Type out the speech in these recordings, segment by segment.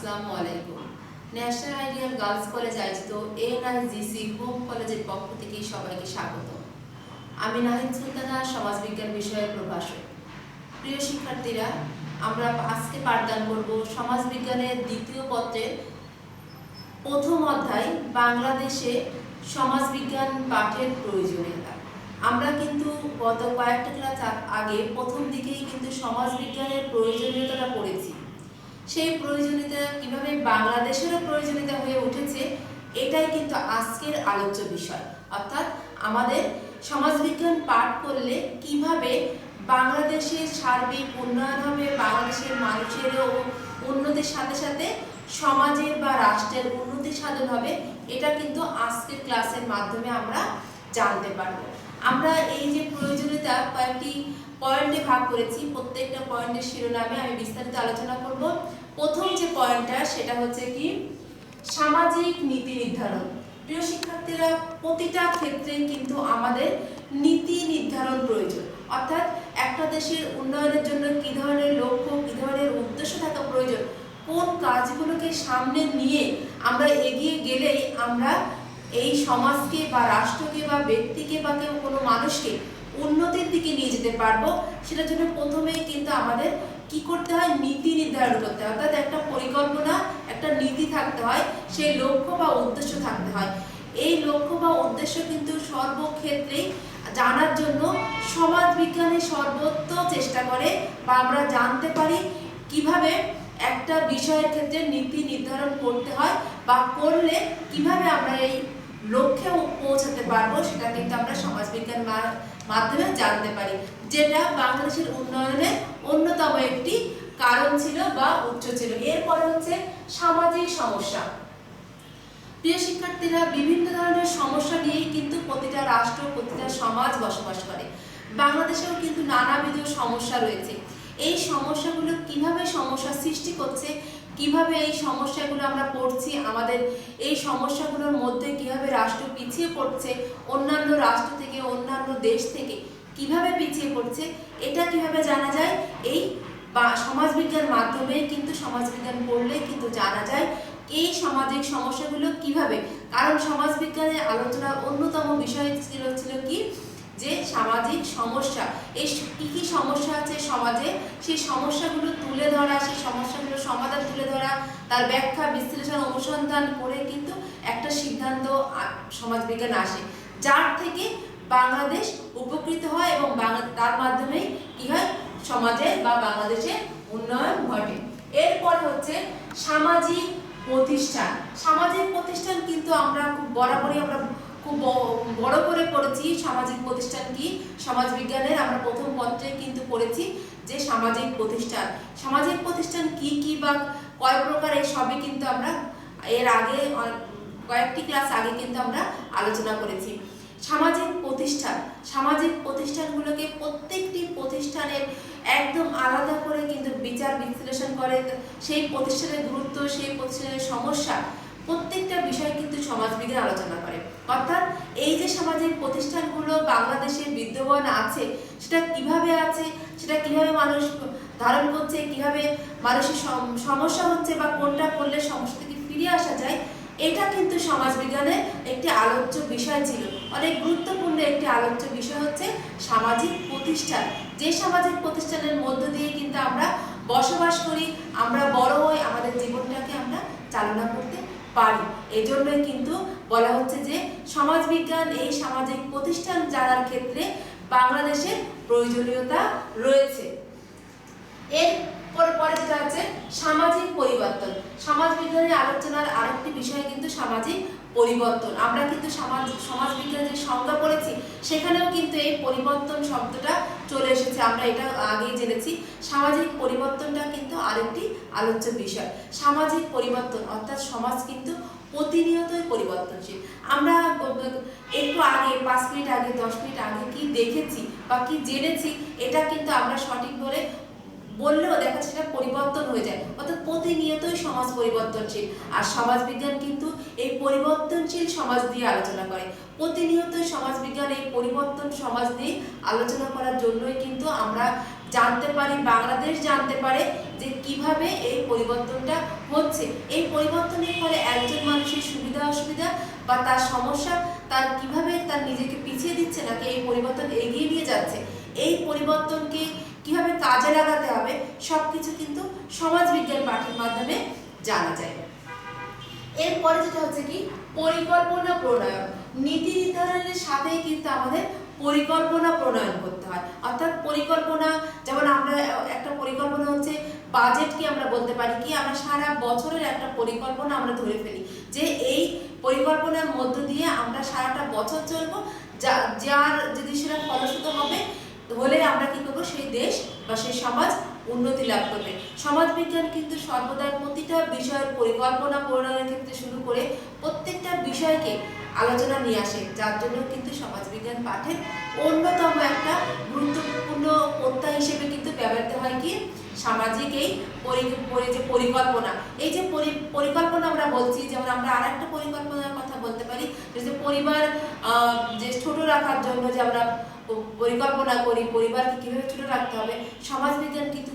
আসসালামু আলাইকুম। National ideal girls college আয়োজিত এনআইজিসি হোম কলেজের পক্ষ থেকে সবাইকে স্বাগত। আমি নাহিদ সুলতানা, সমাজবিজ্ঞান বিষয়ের প্রভাষক। প্রিয় শিক্ষার্থীরা, আমরা আজকে পাঠদান করব সমাজবিজ্ঞানের দ্বিতীয় পত্রের প্রথম অধ্যায় বাংলাদেশে সমাজবিজ্ঞান পাঠের প্রয়োজনীয়তা। আমরা কিন্তু গত কয়েকটা ক্লাস আগে প্রথম দিকেই কিন্তু সমাজবিজ্ঞানের প্রয়োজনীয়তাটা পড়েছি। সেই প্রয়োজনীয়তা কিভাবে বাংলাদেশেরও প্রয়োজনীয়তা হয়ে উঠেছে, এটাই কিন্তু আজকের আলোচ্য বিষয়। অর্থাৎ আমাদের সমাজবিজ্ঞান পাঠ করলে কিভাবে বাংলাদেশের সার্বিক উন্নয়ন হবে, বাংলাদেশের মানুষেরও উন্নতির সাথে সাথে সমাজের বা রাষ্ট্রের উন্নতি সাধন হবে, এটা কিন্তু আজকের ক্লাসের মাধ্যমে আমরা জানতে পারবো। আমরা এই যে প্রয়োজনীয়তা কয়েকটি পয়েন্টে ভাগ করেছি, প্রত্যেকটা পয়েন্টের শিরোনামে আমি বিস্তারিত আলোচনা করব। প্রথম যে পয়েন্টটা সেটা হচ্ছে কি সামাজিক নীতি নির্ধারণ। প্রিয় শিক্ষার্থীরা, প্রতিটা ক্ষেত্রে কিন্তু আমাদের নীতি নির্ধারণ প্রয়োজন। অর্থাৎ একটা দেশের উন্নয়নের জন্য কি ধরনের লক্ষ্য, কি ধরনের উদ্দেশ্য থাকা প্রয়োজন, কোন কাজগুলোকে সামনে নিয়ে আমরা এগিয়ে গেলেই আমরা এই সমাজকে বা রাষ্ট্রকে বা ব্যক্তিকে বা কোনো মানুষকে উন্নতির দিকে নিয়ে যেতে পারবো, সেটার জন্য প্রথমেই কিন্তু আমাদের কি করতে হয়, নীতি নির্ধারণ করতে হয়। অর্থাৎ একটা পরিকল্পনা, একটা নীতি থাকতে হয়, সেই লক্ষ্য বা উদ্দেশ্য থাকতে হয়। এই লক্ষ্য বা উদ্দেশ্য কিন্তু সর্বক্ষেত্রেই জানার জন্য সমাজবিজ্ঞানে সর্বত্র চেষ্টা করে, বা আমরা জানতে পারি কিভাবে একটা বিষয়ের ক্ষেত্রে নীতি নির্ধারণ করতে হয়, বা করলে কিভাবে আমরা এই লক্ষ্যে পৌঁছাতে পারবো, সেটা কিন্তু আমরা সমাজবিজ্ঞান মাধ্যমে জানতে পারি, যেটা বাংলাদেশের উন্নয়নের অন্যতম একটি কারণ ছিল বা উৎস ছিল। এরপরে হচ্ছে সামাজিক সমস্যা। প্রিয় শিক্ষার্থীরা, বিভিন্ন ধরনের সমস্যা নিয়েই কিন্তু প্রতিটা রাষ্ট্র, প্রতিটা সমাজ বসবাস করে। বাংলাদেশেও কিন্তু নানাবিধ সমস্যা রয়েছে। এই সমস্যাগুলো কিভাবে সমস্যা সৃষ্টি করছে, কিভাবে এই সমস্যাগুলো আমরা পড়ছি, আমাদের এই সমস্যাগুলোর মধ্যে কিভাবে রাষ্ট্র পিছিয়ে পড়ছে, অন্যান্য রাষ্ট্র থেকে, অন্যান্য দেশ থেকে কিভাবে পিছিয়ে পড়ছে, এটা কিভাবে জানা যায়, এই বা সমাজবিজ্ঞান মাধ্যমে কিন্তু সমাজবিজ্ঞান পড়লে কিন্তু জানা যায় এই সামাজিক সমস্যাগুলো কিভাবে। কারণ সমাজবিজ্ঞানের আলোচনার অন্যতম বিষয় ছিল কি, যে সামাজিক সমস্যা, এই কি কি সমস্যা আছে সমাজে, সেই সমস্যাগুলো তুলে ধরা, সেই সমস্যাগুলোর সমাধান তুলে ধরা, তার ব্যাখ্যা, বিশ্লেষণ, অনুসন্ধান করে কিন্তু একটা সিদ্ধান্ত সমাজবিজ্ঞান আসে, যার থেকে বাংলাদেশ উপকৃত হয় এবং তার মাধ্যমে কি হয়, সমাজের বা বাংলাদেশের উন্নয়ন ঘটে। এরপর হচ্ছে সামাজিক প্রতিষ্ঠান। সামাজিক প্রতিষ্ঠান কিন্তু আমরা খুব বরাবরই আমরা খুব বড় করে পড়েছি। সামাজিক প্রতিষ্ঠান কি, সমাজবিজ্ঞানের আমরা প্রথম পত্রে কিন্তু পড়েছি যে সামাজিক প্রতিষ্ঠান। সামাজিক প্রতিষ্ঠান কি কি বা কয় প্রকার, এই সবই কিন্তু আমরা এর আগে কয়েকটি ক্লাস আগে কিন্তু আমরা আলোচনা করেছি। সামাজিক প্রতিষ্ঠান, সামাজিক প্রতিষ্ঠানগুলোকে প্রত্যেকটি প্রতিষ্ঠানের একদম আলাদা করে কিন্তু বিচার বিশ্লেষণ করে, সেই প্রতিষ্ঠানের গুরুত্ব, সেই প্রতিষ্ঠানের সমস্যা, প্রত্যেকটা বিষয় কিন্তু সমাজবিজ্ঞান আলোচনা করে। অর্থাৎ এই যে সামাজিক প্রতিষ্ঠানগুলো বাংলাদেশে বিদ্যমান আছে, সেটা কিভাবে আছে, সেটা কিভাবে মানুষ ধারণ করছে, কিভাবে মানুষের সমস্যা হচ্ছে, বা কোনটা করলে সমস্যা থেকে ফিরে আসা যায়, এটা কিন্তু সমাজবিজ্ঞানের একটি আলোচ্য বিষয় ছিল। অনেক গুরুত্বপূর্ণ একটি আলোচ্য বিষয় হচ্ছে সামাজিক প্রতিষ্ঠান। যে সামাজিক প্রতিষ্ঠানের মধ্য দিয়ে কিন্তু আমরা বসবাস করি, আমরা বড় হই, আমাদের জীবনটাকে আমরা চালনা করতে পারি। এই জন্যই কিন্তু বলা হচ্ছে যে সমাজবিজ্ঞান এই সামাজিক প্রতিষ্ঠান জানার ক্ষেত্রে বাংলাদেশের প্রয়োজনীয়তা রয়েছে। এর পরে যেটা আছে সামাজিক পরিবর্তন। সমাজবিজ্ঞানের আলোচনার আরেকটি বিষয় কিন্তু সামাজিক পরিবর্তন। আমরা কিন্তু সমাজবিজ্ঞানের যে সংজ্ঞা পড়েছি, সেখানেও কিন্তু এই পরিবর্তন শব্দটা চলে এসেছে, আমরা এটা আগেই জেনেছি। সামাজিক পরিবর্তনটা কিন্তু আরেকটি আলোচ্য বিষয়। সামাজিক পরিবর্তন অর্থাৎ সমাজ কিন্তু প্রতিনিয়তই পরিবর্তনশীল। আমরা একটু আগে 5 মিনিট আগে, 10 মিনিট আগে কি দেখেছি বা কি জেনেছি, এটা কিন্তু আমরা সঠিক করে বললেও দেখা সেটা পরিবর্তন হয়ে যায়। অর্থাৎ প্রতিনিয়তই সমাজ পরিবর্তনশীল, আর সমাজবিজ্ঞান কিন্তু এই পরিবর্তনশীল সমাজ দিয়ে আলোচনা করে। প্রতিনিয়তই সমাজবিজ্ঞান এই পরিবর্তন সমাজ দিয়ে আলোচনা করার জন্যই কিন্তু আমরা জানতে পারি, বাংলাদেশ জানতে পারে যে কিভাবে এই পরিবর্তনটা হচ্ছে। এই পরিবর্তনের ফলে একজন মানুষের সুবিধা অসুবিধা বা তার সমস্যা, তার কিভাবে তার নিজেকে পিছিয়ে দিচ্ছে নাকি এই পরিবর্তন এগিয়ে নিয়ে যাচ্ছে, এই পরিবর্তনকে কিভাবে কাজে লাগাতে হবে, সবকিছু কিন্তু সমাজবিজ্ঞান পাঠের মাধ্যমে জানা যায়। এরপরে যেটা হচ্ছে কি পরিকল্পনা প্রণয়ন। নীতি নির্ধারণের সাথেই কিন্তু আমাদের পরিকল্পনা প্রণয়ন করতে হয়। অর্থাৎ পরিকল্পনা, যেমন আমরা একটা পরিকল্পনা হচ্ছে বাজেটকে আমরা বলতে পারি কি আমরা সারা বছরের একটা পরিকল্পনা আমরা ধরে ফেলি যে এই পরিকল্পনার মধ্য দিয়ে আমরা সারাটা বছর চলবো, যার যদি সেটা ফলশ্রুত হলে আমরা কি করবো, সেই দেশ বা সেই সমাজ উন্নতি লাভ করবে। সমাজবিজ্ঞান কিন্তু সর্বদাই প্রতিটা বিষয়ের পরিকল্পনা প্রণয়নের ক্ষেত্রে শুরু করে প্রত্যেকটা বিষয়কে আলোচনা নিয়ে আসে, যার জন্য কিন্তু সমাজবিজ্ঞান পাঠের অন্যতম একটা গুরুত্বপূর্ণ অধ্যায় হিসেবে কিন্তু ব্যবহৃত হয় কি সামাজিক এই যে পরিকল্পনা। এই যে পরিকল্পনা আমরা বলছি, যেমন আমরা আর একটা পরিকল্পনার কথা বলতে পারি যে পরিবার যে ছোট রাখার জন্য যে আমরা পরিকল্পনা করি, পরিবারকে কিভাবে ছোট রাখতে হবে, সমাজবিজ্ঞান কিন্তু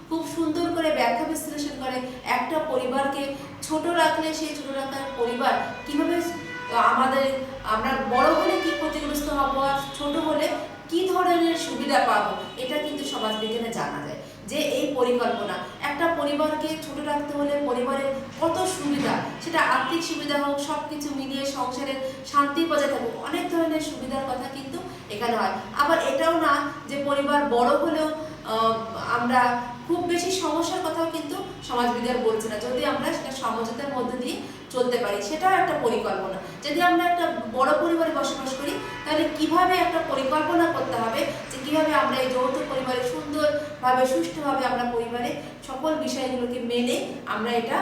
খুব সুন্দর করে ব্যাখ্যা বিশ্লেষণ করে একটা পরিবারকে ছোট রাখলে সেই ছোট রাখার পরিবার কিভাবে আমরা বড় হলে কি ক্ষতিগ্রস্ত হব আর ছোট হলে কি ধরনের সুবিধা পাবো, এটা কিন্তু সমাজবিজ্ঞানে জানা যায় যে এই পরিকল্পনা একটা পরিবারকে ছোট রাখতে হলে পরিবারের কত সুবিধা, সেটা আর্থিক সুবিধা হোক, সবকিছু মিলিয়ে সংসারের শান্তি বজায় থাকুক, অনেক ধরনের সুবিধার কথা কিন্তু এখানে হয়। আবার এটাও না যে পরিবার বড় হলেও আমরা খুব বেশি সমস্যার কথাও কিন্তু সমাজবিজ্ঞান বলছে না, যদি আমরা সেটা সমঝোতার মধ্যে দিয়ে চলতে পারি, সেটাও একটা পরিকল্পনা। যদি আমরা একটা বড় পরিবারে বসবাস করি তাহলে কিভাবে একটা পরিকল্পনা করতে হবে যে কিভাবে আমরা এই যৌথ পরিবারে সুন্দরভাবে সুষ্ঠুভাবে আমরা পরিবারে সকল বিষয়গুলোকে মেনে আমরা এটা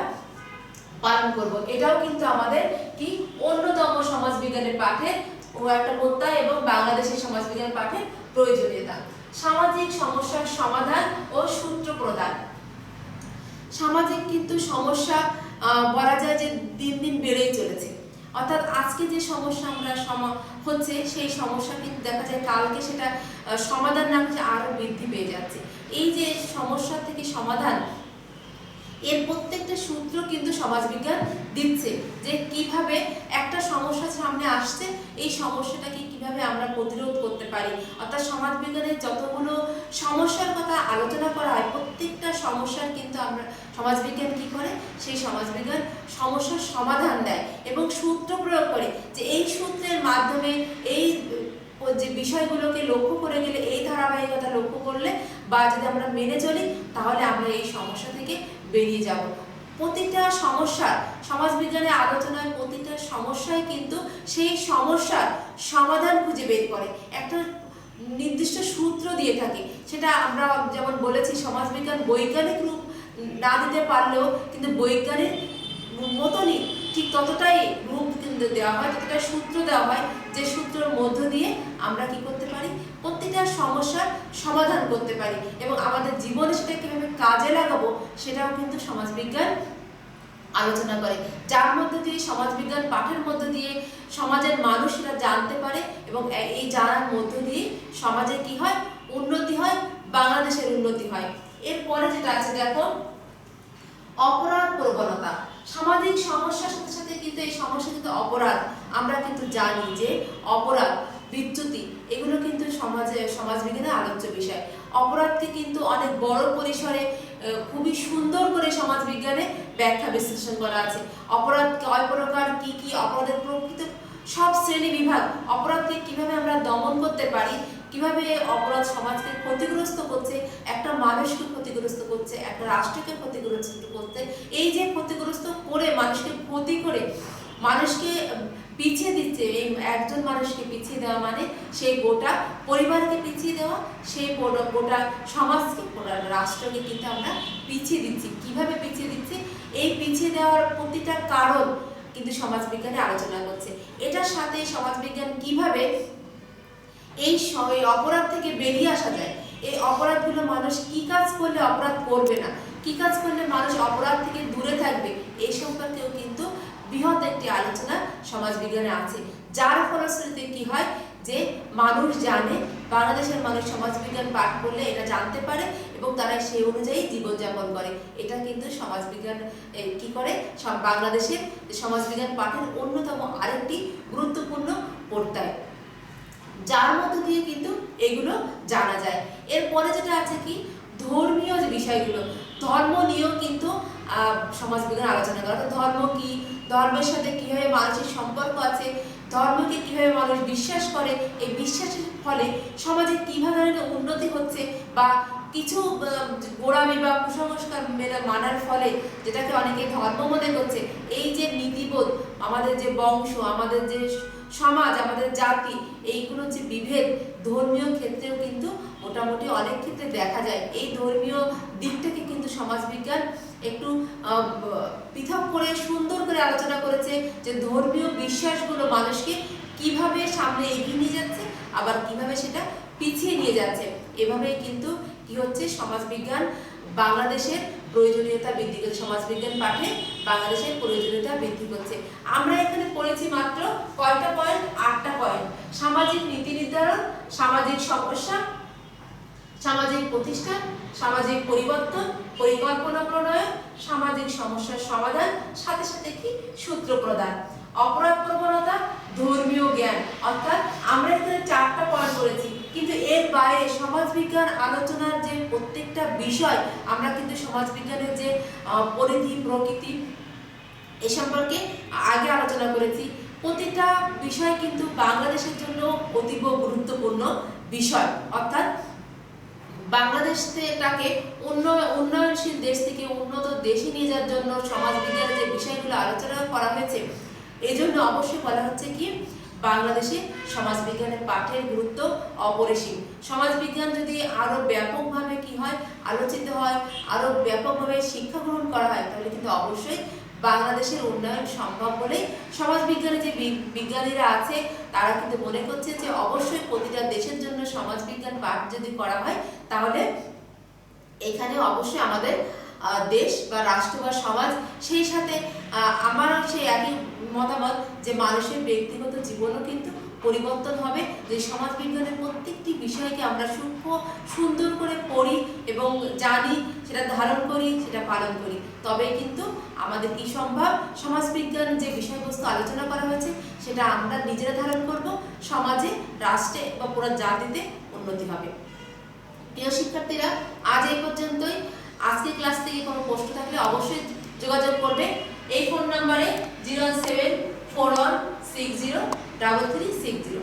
পালন করব, এটাও কিন্তু আমাদের কি অন্যতম সমাজবিজ্ঞানের পাঠের একটা অধ্যায় এবং বাংলাদেশের সমাজবিজ্ঞান পাঠের প্রয়োজনীয়তা। সামাজিক সমস্যার সমাধান ও সূত্র প্রদান। সামাজিক কিন্তু সমস্যা বলা যায় যে দিন দিন বেড়েই চলেছে, অর্থাৎ আজকে যে সমস্যা আমরা হচ্ছে সেই সমস্যা কিন্তু দেখা যায় কালকে সেটা সমাধান না হচ্ছে আরো বৃদ্ধি পেয়ে যাচ্ছে। এই যে সমস্যা থেকে সমাধান, এর প্রত্যেকটা সূত্র কিন্তু সমাজবিজ্ঞান দিচ্ছে যে কিভাবে একটা সমস্যা সামনে আসছে এই সমস্যাটাকে কিভাবে আমরা প্রতিরোধ করতে পারি। অর্থাৎ সমাজবিজ্ঞানের যতগুলো সমস্যার কথা আলোচনা করা হয় প্রত্যেকটা সমস্যার কিন্তু আমরা সমাজবিজ্ঞান কি করে, সেই সমাজবিজ্ঞান সমস্যার সমাধান দেয় এবং সূত্র প্রয়োগ করে যে এই সূত্রের মাধ্যমে এই যে বিষয়গুলোকে লক্ষ্য করে গেলে, এই ধারাবাহিকতা লক্ষ্য করলে বা যদি আমরা মেনে চলি তাহলে আমরা এই সমস্যা থেকে বেরিয়ে যাব। প্রতিটা সমস্যার সমাজবিজ্ঞানের আলোচনায় প্রতিটা সমস্যায় কিন্তু সেই সমস্যার সমাধান খুঁজে বের করে, একটা নির্দিষ্ট সূত্র দিয়ে থাকে। সেটা আমরা যেমন বলেছি সমাজবিজ্ঞান বৈজ্ঞানিক রূপ না দিতে পারলেও কিন্তু বৈজ্ঞানিক মতনই ঠিক ততটাই রূপ কিন্তু দেওয়া হয়, ততটাই সূত্র দেওয়া হয় যে সূত্রের মধ্য দিয়ে আমরা কি করতে পারি, প্রত্যেকটা সমস্যার সমাধান করতে পারি এবং আমাদের জীবনে সেটা কিভাবে কাজে লাগাবো সেটাও কিন্তু সমাজবিজ্ঞান আলোচনা করে, যার মধ্যে দিয়ে সমাজবিজ্ঞান পাঠের মধ্য দিয়ে সমাজের মানুষরা জানতে পারে এবং এই জানার মধ্য দিয়ে সমাজে কি হয়, উন্নতি হয়, বাংলাদেশের উন্নতি হয়। এরপরে যেটা আছে দেখো অপরাধ প্রবণতা। সামাজিক সমস্যার সাথে সাথে কিন্তু এই সমস্যা কিন্তু অপরাধ, আমরা কিন্তু জানি যে অপরাধ, বিচ্যুতি এগুলো কিন্তু সমাজবিজ্ঞানের আলোচ্য বিষয়। অপরাধকে কিন্তু অনেক বড় পরিসরে খুবই সুন্দর করে সমাজবিজ্ঞানে ব্যাখ্যা বিশ্লেষণ করা আছে। অপরাধ কয় প্রকার, কি কি অপরাধের প্রকৃত সব শ্রেণী বিভাগ, অপরাধকে কিভাবে আমরা দমন করতে পারি, কিভাবে অপরাধ সমাজকে ক্ষতিগ্রস্ত করছে, একটা মানুষকে ক্ষতিগ্রস্ত করছে, একটা রাষ্ট্রকে ক্ষতিগ্রস্ত করছে, এই যে ক্ষতিগ্রস্ত করে মানুষকে ক্ষতি করে মানুষকে পিছিয়ে দিচ্ছে, এই একজন মানুষকে পিছিয়ে দেওয়া মানে সেই গোটা পরিবারকে পিছিয়ে দেওয়া, সেই গোটা সমাজকে, গোটা রাষ্ট্রকে কিন্তু আমরা পিছিয়ে দিচ্ছি। কিভাবে পিছিয়ে দিচ্ছি, এই পিছিয়ে দেওয়ার প্রতিটা কারণ কিন্তু সমাজবিজ্ঞানে আলোচনা করছে। এটার সাথে সমাজবিজ্ঞান কিভাবে এই অপরাধ থেকে বেরিয়ে আসা যায়, এই অপরাধগুলো মানুষ কি কাজ করলে অপরাধ করবে না, কি কাজ করলে মানুষ অপরাধ থেকে দূরে থাকবে, এই সম্পর্কেও কিন্তু বৃহৎ একটি আলোচনা সমাজবিজ্ঞানে আছে, যার ফলশ্রুতিতে কি হয় যে মানুষ জানে, বাংলাদেশের মানুষ সমাজবিজ্ঞান পাঠ করলে এটা জানতে পারে এবং তারা সেই অনুযায়ী জীবনযাপন করে। এটা কিন্তু সমাজবিজ্ঞান কি করে, বাংলাদেশের সমাজবিজ্ঞান পাঠের অন্যতম আরেকটি গুরুত্বপূর্ণ প্রত্যয়, যার মধ্য দিয়ে কিন্তু এগুলো জানা যায়। এরপরে যেটা আছে কি, ধর্মীয় যে বিষয়গুলো, ধর্ম নিয়েও কিন্তু সমাজবিজ্ঞান আলোচনা করা। ধর্ম কি, ধর্মের সাথে কিভাবে মানুষের সম্পর্ক আছে, ধর্মকে কিভাবে মানুষ বিশ্বাস করে, এই বিশ্বাসের ফলে সমাজে কিভাবে ধরনের উন্নতি হচ্ছে, বা কিছু গোড়ামি বা কুসংস্কার মানার ফলে যেটাকে অনেকে ধর্ম মনে করছে, এই যে নীতিবোধ, আমাদের যে বংশ, আমাদের যে সমাজ, আমাদের জাতি, এইগুলো যে বিভেদ ধর্মীয় ক্ষেত্রেও কিন্তু মোটামুটি অনেক ক্ষেত্রে দেখা যায়। এই ধর্মীয় দিকটাকে কিন্তু সমাজবিজ্ঞান একটু পৃথক করে সুন্দর করে আলোচনা করেছে, যে ধর্মীয় বিশ্বাসগুলো মানুষকে কিভাবে সামনে এগিয়ে নিয়ে যাচ্ছে, আবার কিভাবে সেটা পিছিয়ে নিয়ে যাচ্ছে। এভাবেই কিন্তু কি হচ্ছে, সমাজবিজ্ঞান বাংলাদেশের প্রয়োজনীয়তা বৃদ্ধি করছে, সমাজবিজ্ঞান পাঠে বাংলাদেশের প্রয়োজনীয়তা বৃদ্ধি করছে। আমরা এখানে পড়েছি মাত্র কয়টা পয়েন্ট, 8টা পয়েন্ট। সামাজিক নীতি নির্ধারণ, সামাজিক সমস্যা, সামাজিক প্রতিষ্ঠান, সামাজিক পরিবর্তন, পরিকল্পনা প্রণয়ন, সামাজিক সমস্যার সমাধান, সাথে সাথে কি সূত্র প্রদান, অপরাধ প্রবণতা, ধর্মীয় জ্ঞান। অর্থাৎ আমরা এখানে 4টা পয়েন্ট করেছি, কিন্তু এর বাইরে সমাজবিজ্ঞান আলোচনার যে প্রত্যেকটা বিষয়, আমরা কিন্তু সমাজবিজ্ঞানের যে পরিধি, প্রকৃতি এ সম্পর্কে আগে আলোচনা করেছি। প্রতিটা বিষয় কিন্তু বাংলাদেশের জন্য অতীব গুরুত্বপূর্ণ বিষয়। অর্থাৎ বাংলাদেশটাকে উন্নয়নশীল দেশ থেকে উন্নত দেশে নিয়ে যাওয়ার জন্য সমাজবিজ্ঞানের যে বিষয়গুলো আলোচনা করা হয়েছে, এই জন্য অবশ্যই বলা হচ্ছে কি, বাংলাদেশে সমাজবিজ্ঞানের পাঠের গুরুত্ব অপরিসীম। সমাজবিজ্ঞান যদি আরো ব্যাপকভাবে কি হয়, আলোচিত হয়, আরো ব্যাপকভাবে শিক্ষা গ্রহণ করা হয়, তাহলে কিন্তু অবশ্যই বাংলাদেশের উন্নয়ন সম্ভব বলে সমাজবিজ্ঞানের যে বিজ্ঞানীরা আছে তারা কিন্তু মনে করছে যে অবশ্যই প্রতিটা দেশের জন্য সমাজবিজ্ঞান পাঠ যদি করা হয়, তাহলে এখানে অবশ্যই আমাদের দেশ বা রাষ্ট্র বা সমাজ, সেই সাথে আমার সেই একই মতামত যে মানুষের ব্যক্তিগত জীবনও কিন্তু পরিবর্তন হবে, যে সমাজবিজ্ঞানের প্রত্যেকটি বিষয়কে আমরা সূক্ষ্ম সুন্দর করে পড়ি এবং জানি, সেটা ধারণ করি, সেটা পালন করি, তবে কিন্তু আমাদের কি সম্ভব, সমাজবিজ্ঞান যে বিষয়বস্তু আলোচনা করা হয়েছে সেটা আমরা নিজেরা ধারণ করব, সমাজে, রাষ্ট্রে বা পুরো জাতিতে উন্নতি হবে। প্রিয় শিক্ষার্থীরা, আজ এই পর্যন্তই। আজকে ক্লাস থেকে কোনো প্রশ্ন থাকলে অবশ্যই যোগাযোগ করবে এই ফোন নাম্বারে 07416033360।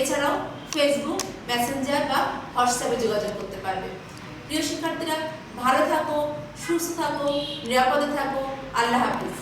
এছাড়াও ফেসবুক, মেসেঞ্জার বা হোয়াটসঅ্যাপে যোগাযোগ করতে পারবে। প্রিয় শিক্ষার্থীরা, ভালো থাকো, সুস্থ থাকো, নিরাপদে থাকো। আল্লাহ হাফিজ।